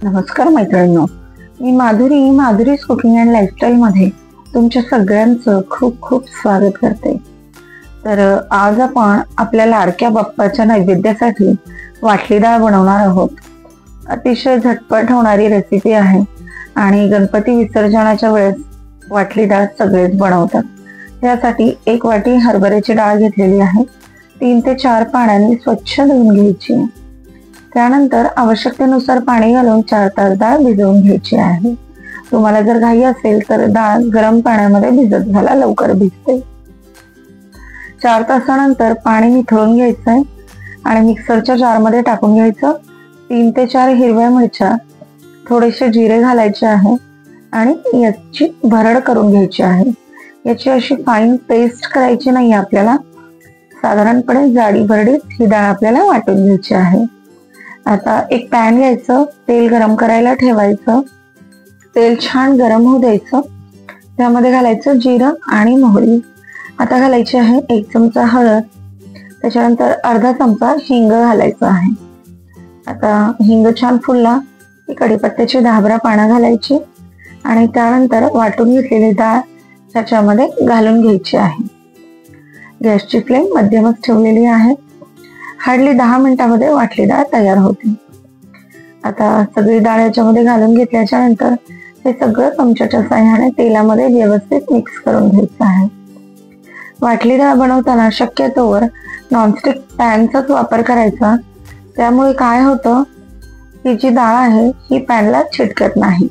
नमस्कार मैत्रिणींनो, मी Madhuri's cooking and lifestyle मध्ये तुमच्या सगळ्यांचं खूप खूप स्वागत करते। तर आज आपण आपल्या लाडक्या बाप्पाच्या नैवेद्यासाठी वाटली डाळ बनवणार आहोत। अतिशय झटपट होणारी रेसिपी आहे आणि गणपती विसर्जनाच्या वेळेस वाटली डाळ सगळेच बनवतात। त्यासाठी 1 वाटी हरभऱ्याची डाळ घेतलेली आहे। 3 ते 4 पाण्याने स्वच्छ धुवून घ्यायची। त्यानंतर आवश्यकतेनुसार पाणी घालून 4 तास डाळ भिजवून घ्यायची आहे। तुम्हाला जर घाई असेल तर डाळ गरम पाण्यामध्ये भिजत घाला, लवकर भिजते। 4 तासानंतर पाणी निथळून घ्यायचंय आणि मिक्सरच्या जारमध्ये टाकून घ्यायचं। 3 ते 4 हिरव्या मिरच्या, थोडेसे जिरे घालायचे आहे आणि याची भरड करून घ्यायची आहे। याची अशी फाईन पेस्ट करायची नाही आपल्याला, साधारणपणे जाडी भरडीत ही डाळ आपल्याला वाटून घ्यायची आहे। आता एक पॅन घ्यायचं, तेल गरम करायला ठेवायचं। तेल छान गरम होऊ द्यायचं। त्यामध्ये घालायचं जिरं आणि मोहरी। आता घालायची आहे 1 चमचा हळद, त्याच्यानंतर अर्धा चमचा हिंग घालायचं आहे। आता हिंग छान फुलला की कढीपत्त्याची 10 पानं घालायची आणि त्यानंतर वाटून घेतलेली डाळ त्याच्यामध्ये घालून घ्यायची आहे। गॅसची फ्लेम मध्यमच ठेवलेली आहे। हार्डली 10 मिनिटांमध्ये वाटली डाळ तयार होते। आता सगळी डाळ याच्यामध्ये घालून घेतल्याच्या नंतर हे सगळं चमच्याच्या साहाय्याने तेलामध्ये व्यवस्थित मिक्स करून घ्यायचं आहे। वाटली डाळ बनवताना शक्यतोवर नॉनस्टिक पॅनचाच वापर करायचा, त्यामुळे काय होतं ही जी डाळ आहे ही पॅनला चिटकत नाही।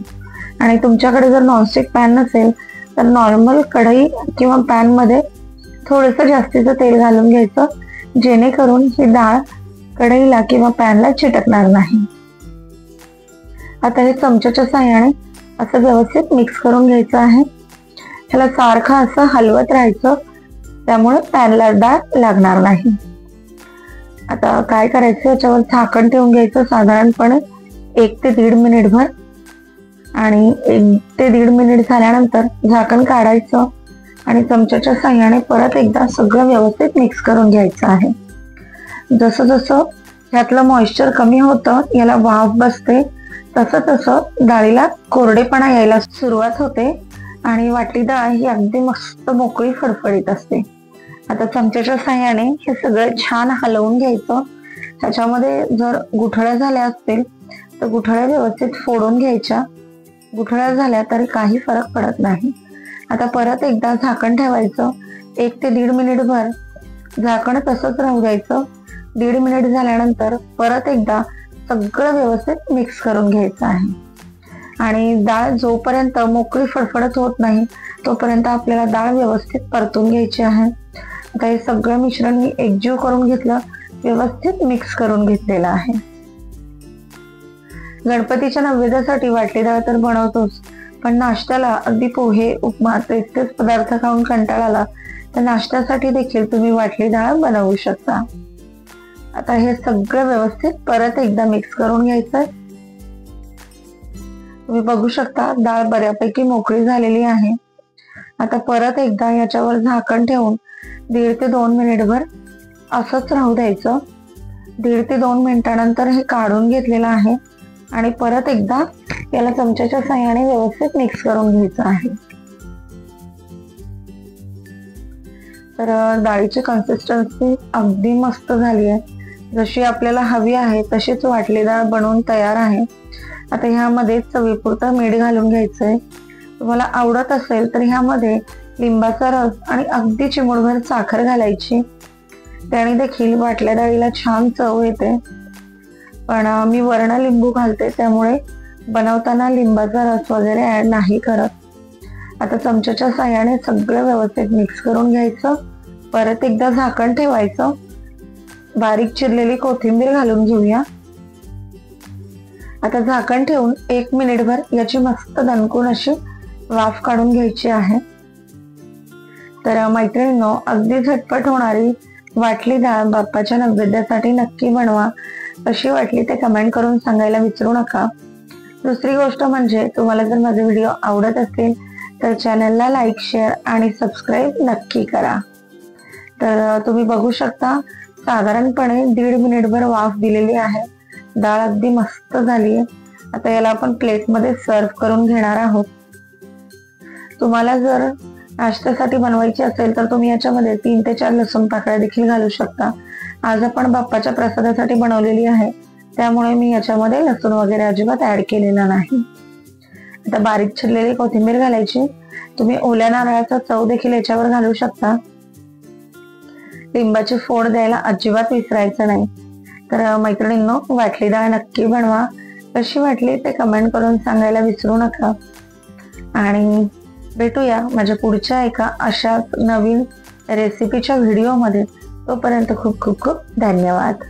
आणि तुमच्याकडे जर नॉनस्टिक पॅन नसेल तर नॉर्मल कढई किंवा पॅन मध्ये थोडंसं जास्तीचं तेल घालून घ्यायचं, जेणेकरून ही डाळ कढईला किंवा पॅनला चिटकणार नाही। आता हे चमच्याच्या साहाय्याने असं व्यवस्थित मिक्स करून घ्यायचं आहे। ह्याला सारखं असं हलवत राहायचं, त्यामुळे पॅनला डाळ लागणार नाही। आता काय करायचं, याच्यावर झाकण ठेवून घ्यायचं साधारणपणे 1 ते 1.5 मिनिटभर आणि 1 ते 1.5 मिनिट झाल्यानंतर झाकण काढायचं आणि चमच्याच्या साहाय्याने परत एकदा सगळं व्यवस्थित मिक्स करून घ्यायचं आहे। जसं जसं ह्यातलं मॉइश्चर कमी होतं, याला वाफ बसते, तसं तसं डाळीला कोरडेपणा यायला सुरुवात होते आणि वाटली डाळ ही अगदी मस्त मोकळी फडफडीत असते। आता चमच्याच्या साहाय्याने हे सगळं छान हलवून घ्यायचं। ह्याच्यामध्ये जर गुठळ्या झाल्या असतील तर गुठळ्या व्यवस्थित फोडून घ्यायच्या। गुठळ्या झाल्या तरी काही फरक पडत नाही। आता परत एकदा झाकण ठेवायचं, 1 ते 1.5 मिनिटभर झाकण तसंच राहू द्यायचं। 1.5 मिनिट झाल्यानंतर परत एकदा सगळं व्यवस्थित मिक्स करून घ्यायचं आहे आणि डाळ जोपर्यंत मोकळी फडफडत होत नाही तोपर्यंत आपल्याला डाळ व्यवस्थित परतून घ्यायची आहे। आता हे सगळं मिश्रण मी एकजीव करून घेतलं, व्यवस्थित मिक्स करून घेतलेलं आहे। गणपतीच्या नैवेद्यासाठी वाटली डाळ तर बनवतोच, पण नाश्त्याला अगदी पोहे, उपमा, तेच पदार्थ खाऊन कंटाळा आला तर नाश्त्यासाठी देखील तुम्ही वाटली डाळ बनवू शकता। आता हे सगळं व्यवस्थित परत एकदा मिक्स करून घ्यायचं। तुम्ही बघू शकता डाळ बऱ्यापैकी मोकळी झालेली आहे। आता परत एकदा याच्यावर झाकण ठेवून 1.5 ते 2 मिनिटभर असंच राहू द्यायचं। 1.5 ते 2 मिनिटानंतर हे काढून घेतलेलं आहे आणि परत एकदा याला चमच्याच्या साहाय्याने व्यवस्थित मिक्स करून घ्यायचं आहे। तर डाळीची कन्सिस्टन्सी अगदी मस्त झाली आहे, जशी आपल्याला हवी आहे तशीच वाटली डाळ बनवून तयार आहे। आता ह्यामध्ये चवीपुरतं मीठ घालून घ्यायचंय। तुम्हाला आवडत असेल तर ह्यामध्ये लिंबाचा रस आणि अगदी चिमूटभर साखर घालायची, त्याने देखील वाटल्या डाळीला छान चव येते। पण मी वर्ण लिंबू घालते, त्यामुळे बनवताना लिंबाचा रस वगैरे ऍड नाही करत। आता चमच्याच्या साहाय्याने सगळं व्यवस्थित मिक्स करून घ्यायचं। परत एकदा झाकण ठेवायचं। बारीक चिरलेली कोथिंबीर घालून घेऊया। आता झाकण ठेवून 1 मिनिटभर याची मस्त दणकून अशी वाफ काढून घ्यायची आहे। तर मैत्रिणींनो, अगदी झटपट होणारी वाटली डाळ बाप्पाच्या नैवेद्यासाठी नक्की बनवा। कशी वाटली ते कमेंट करून सांगायला विसरू नका। दुसरी गोष्ट म्हणजे तुम्हाला जर माझे व्हिडिओ आवडत असतील तर चॅनलला लाईक, शेअर आणि सबस्क्राईब नक्की करा। तर तुम्ही बघू शकता साधारणपणे 1.5 मिनिटभर वाफ दिलेली आहे। डाळ अगदी मस्त झाली आहे आता याला आपण प्लेटमध्ये सर्व करून घेणार आहोत. तुम्हाला जर नाश्त्यासाठी बनवायची असेल तर तुम्ही याच्यामध्ये 3 ते 4 लसूण पाकळ्या देखील घालू शकता. आज आपण बाप्पाच्या प्रसादासाठी बनवलेली आहे, त्यामुळे मी याच्यामध्ये लसूण वगैरे अजिबात ऍड केलेला नाही. आता बारीक चिरलेली कोथिंबीर घालायची. तुम्ही ओल्या नारळाचा चव देखील याच्यावर घालू शकता. लिंबाची फोड द्यायला अजिबात विसरायचं नाही. तर मैत्रिणींनो, वाटली डाळ नक्की बनवा. कशी वाटली ते कमेंट करून सांगायला विसरू नका. आणि भेटूया माझ्या पुढच्या एका अशाच नवीन रेसिपीच्या व्हिडिओमध्ये. तोपर्यंत खूप खूप खूप धन्यवाद.